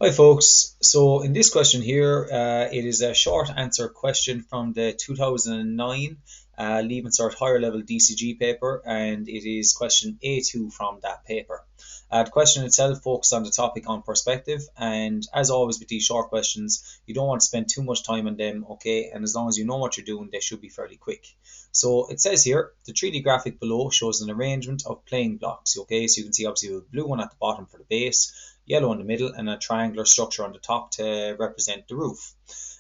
Hi folks, so in this question here, it is a short answer question from the 2009 Leaving Cert Higher Level DCG paper, and it is question A2 from that paper. The question itself focused on the topic on perspective, and as always with these short questions, you don't want to spend too much time on them, okay, and as long as you know what you're doing, they should be fairly quick. So it says here, the 3D graphic below shows an arrangement of playing blocks, okay, so you can see obviously a blue one at the bottom for the base, yellow in the middle, and a triangular structure on the top to represent the roof.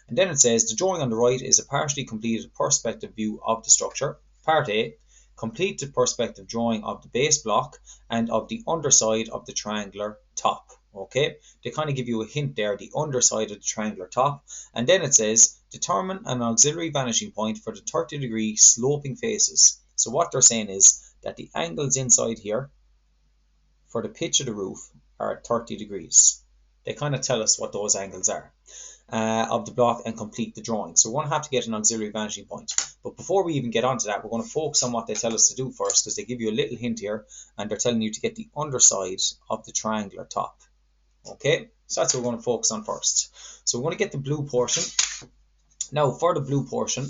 And then it says the drawing on the right is a partially completed perspective view of the structure. Part A, complete the perspective drawing of the base block and of the underside of the triangular top. Okay, they kind of give you a hint there, the underside of the triangular top. And then it says determine an auxiliary vanishing point for the 30-degree sloping faces. So what they're saying is that the angles inside here for the pitch of the roof are 30 degrees. They kind of tell us what those angles are of the block and complete the drawing. So we're going to have to get an auxiliary vanishing point. But before we even get onto that, we're going to focus on what they tell us to do first, because they give you a little hint here and they're telling you to get the underside of the triangular top. Okay, so that's what we're going to focus on first. So we're going to get the blue portion. Now for the blue portion,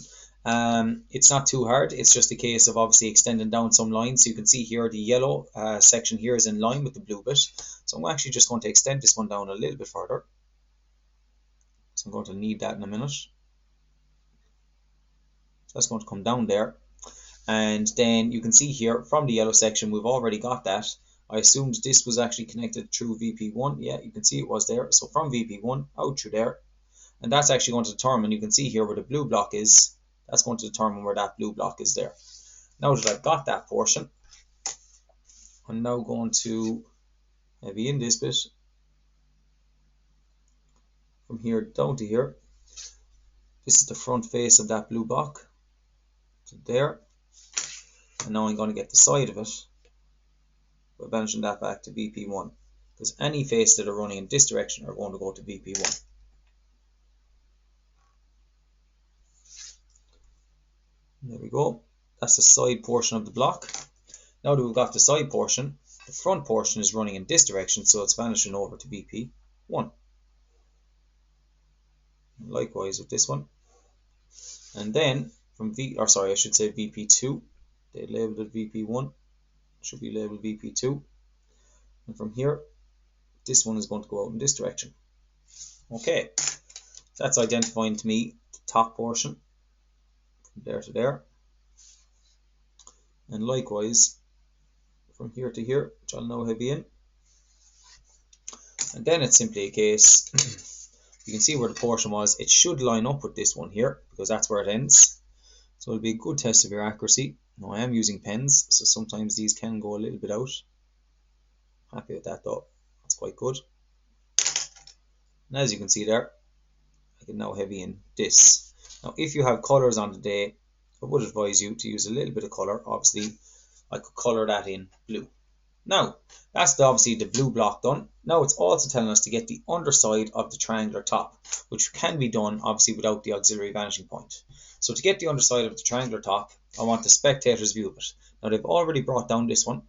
it's not too hard. It's just a case of obviously extending down some lines. So you can see here the yellow section here is in line with the blue bit. So I'm actually just going to extend this one down a little bit further. So I'm going to need that in a minute. So that's going to come down there. And then you can see here from the yellow section, we've already got that. I assumed this was actually connected through VP1. Yeah, you can see it was there. So from VP1 out through there. And that's actually going to determine, you can see here where the blue block is. That's going to determine where that blue block is there. Now that I've got that portion, I'm now going to heavy in this bit from here down to here. This is the front face of that blue block to there, and now I'm going to get the side of it by vanishing that back to VP1, because any face that are running in this direction are going to go to VP1. There we go. That's the side portion of the block. Now that we've got the side portion, the front portion is running in this direction, so it's vanishing over to VP1. Likewise with this one. And then from VP2, they labeled it VP1, should be labeled VP2. And from here, this one is going to go out in this direction. Okay, so that's identifying to me the top portion from there to there. And likewise from here to here, which I'll now heavy in. And then it's simply a case, you can see where the portion was. It should line up with this one here, because that's where it ends. So it'll be a good test of your accuracy. Now I am using pens, so sometimes these can go a little bit out. Happy with that though, that's quite good. And as you can see there, I can now heavy in this. Now if you have colours on the day, I would advise you to use a little bit of colour. Obviously I could colour that in blue. Now that's obviously the blue block done. Now it's also telling us to get the underside of the triangular top, which can be done obviously without the auxiliary vanishing point. So to get the underside of the triangular top, I want the spectator's view of it. Now they've already brought down this one.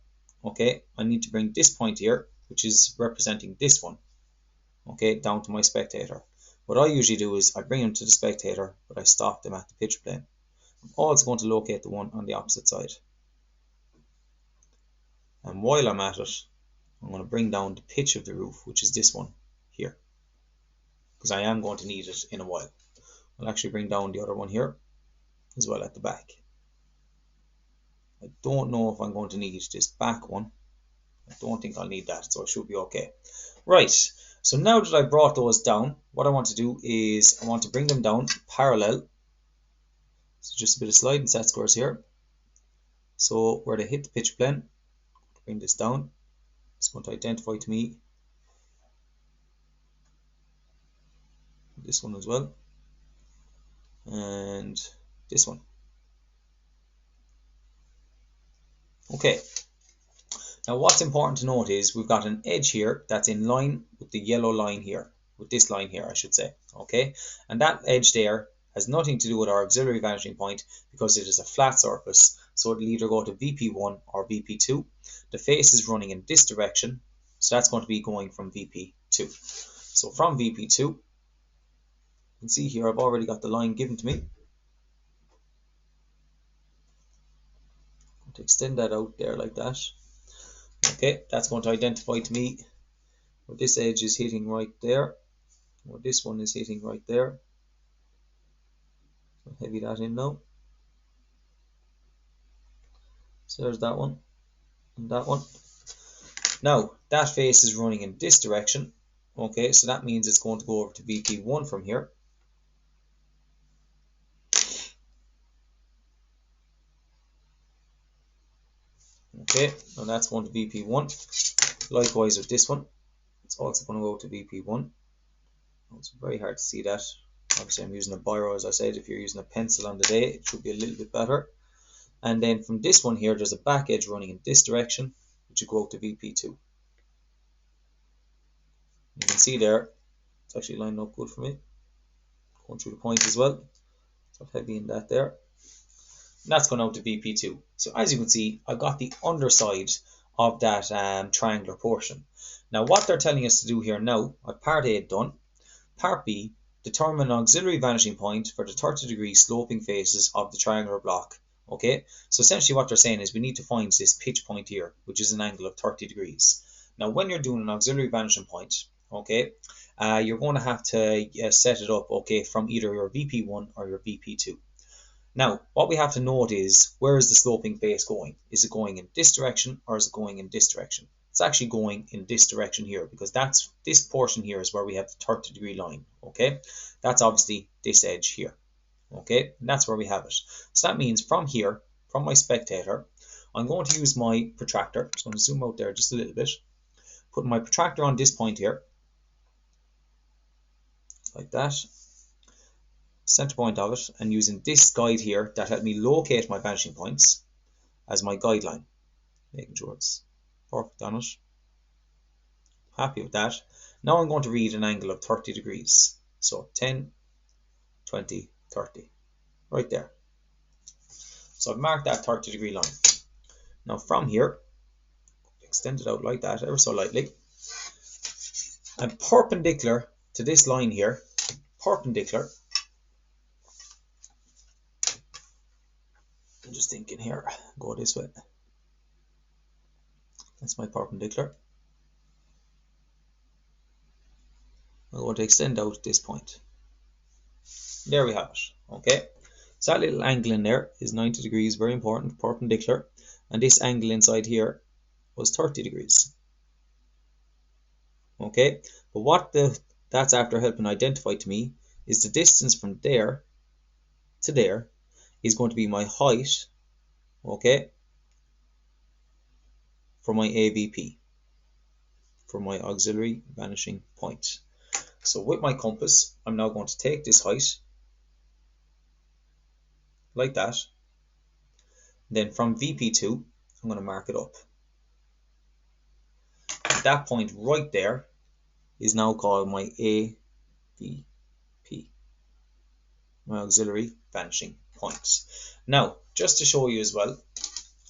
Okay, I need to bring this point here, which is representing this one, okay, down to my spectator. What I usually do is I bring them to the spectator, but I stop them at the picture plane. I'm also going to locate the one on the opposite side. And while I'm at it, I'm going to bring down the pitch of the roof, which is this one here, because I am going to need it in a while. I'll actually bring down the other one here as well at the back. I don't know if I'm going to need this back one. I don't think I'll need that, so I should be okay. Right, so now that I've brought those down, what I want to do is I want to bring them down parallel. So just a bit of sliding set squares here. So where they hit the pitch plane, bring this down. It's going to identify to me this one as well, and this one. Okay, now what's important to note is we've got an edge here that's in line with the yellow line here, with this line here I should say, okay, and that edge there has nothing to do with our auxiliary vanishing point because it is a flat surface, so it'll either go to VP1 or VP2. The face is running in this direction, so that's going to be going from VP2. So from VP2, you can see here I've already got the line given to me. To extend that out there like that. Okay, that's going to identify to me where this edge is hitting right there, where this one is hitting right there. So heavy that in now. So there's that one and that one. Now that face is running in this direction. Okay, so that means it's going to go over to VP1 from here. Okay, now that's going to VP1. Likewise with this one, it's also going to go to VP1. It's very hard to see that. Obviously I'm using a biro, as I said. If you're using a pencil on the day, it should be a little bit better. And then from this one here, there's a back edge running in this direction, which will go out to VP2. You can see there, it's actually lining up good for me. Going through the point as well. So heavy in that there. And that's going out to VP2. So as you can see, I got the underside of that triangular portion. Now what they're telling us to do here now, I've part A done. Part B, determine an auxiliary vanishing point for the 30-degree sloping faces of the triangular block. Okay, so essentially what they're saying is we need to find this pitch point here, which is an angle of 30 degrees. Now when you're doing an auxiliary vanishing point, okay, you're going to have to set it up, okay, from either your VP1 or your VP2. Now, what we have to note is, where is the sloping face going? Is it going in this direction or is it going in this direction? It's actually going in this direction here, because that's this portion here is where we have the 30-degree line, okay? That's obviously this edge here, okay? And that's where we have it. So that means from here, from my spectator, I'm going to use my protractor. I'm just going to zoom out there just a little bit. Putting my protractor on this point here, like that. Center point of it, and using this guide here that helped me locate my vanishing points as my guideline, making sure it's perfect on it. Happy with that. Now I'm going to read an angle of 30 degrees. So 10, 20, 30, right there. So I've marked that 30-degree line. Now from here, extend it out like that ever so lightly, and perpendicular to this line here, perpendicular. I'm just thinking here, go this way. That's my perpendicular. I'm going to extend out this point. There we have it. Okay, so that little angle in there is 90 degrees, very important, perpendicular. And this angle inside here was 30 degrees. Okay, but what that's after helping identify to me is the distance from there to there is going to be my height, okay, for my AVP, for my auxiliary vanishing point. So with my compass, I'm now going to take this height, like that. Then from VP2, I'm going to mark it up. That point right there is now called my AVP, my auxiliary vanishing point. Now, just to show you as well,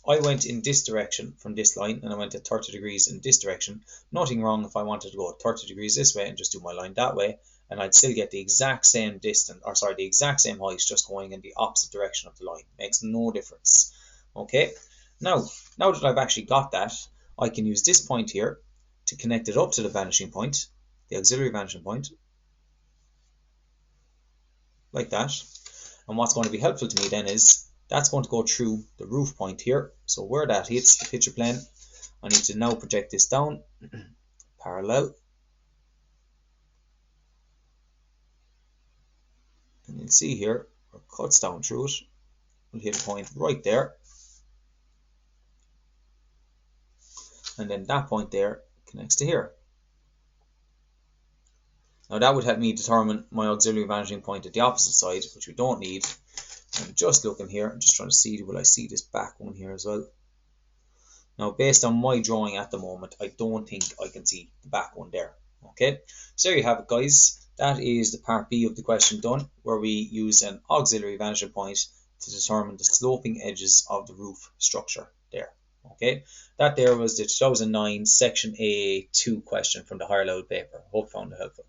I went in this direction from this line, and I went at 30 degrees in this direction. Nothing wrong if I wanted to go at 30 degrees this way and just do my line that way, and I'd still get the exact same distance, or sorry, the exact same height, just going in the opposite direction of the line. Makes no difference. Okay, now that I've actually got that, I can use this point here to connect it up to the vanishing point, the auxiliary vanishing point, like that. And what's going to be helpful to me then is that's going to go through the roof point here. So where that hits the picture plane, I need to now project this down parallel. And you'll see here, where it cuts down through it, we'll hit a point right there. And then that point there connects to here. Now that would help me determine my auxiliary vanishing point at the opposite side, which we don't need. I'm just looking here, I'm just trying to see, will I see this back one here as well? Now based on my drawing at the moment, I don't think I can see the back one there. Okay, so there you have it, guys. That is the part B of the question done, where we use an auxiliary vanishing point to determine the sloping edges of the roof structure there. Okay, that there was the 2009 Section A2 question from the higher level paper. Hope you found it helpful.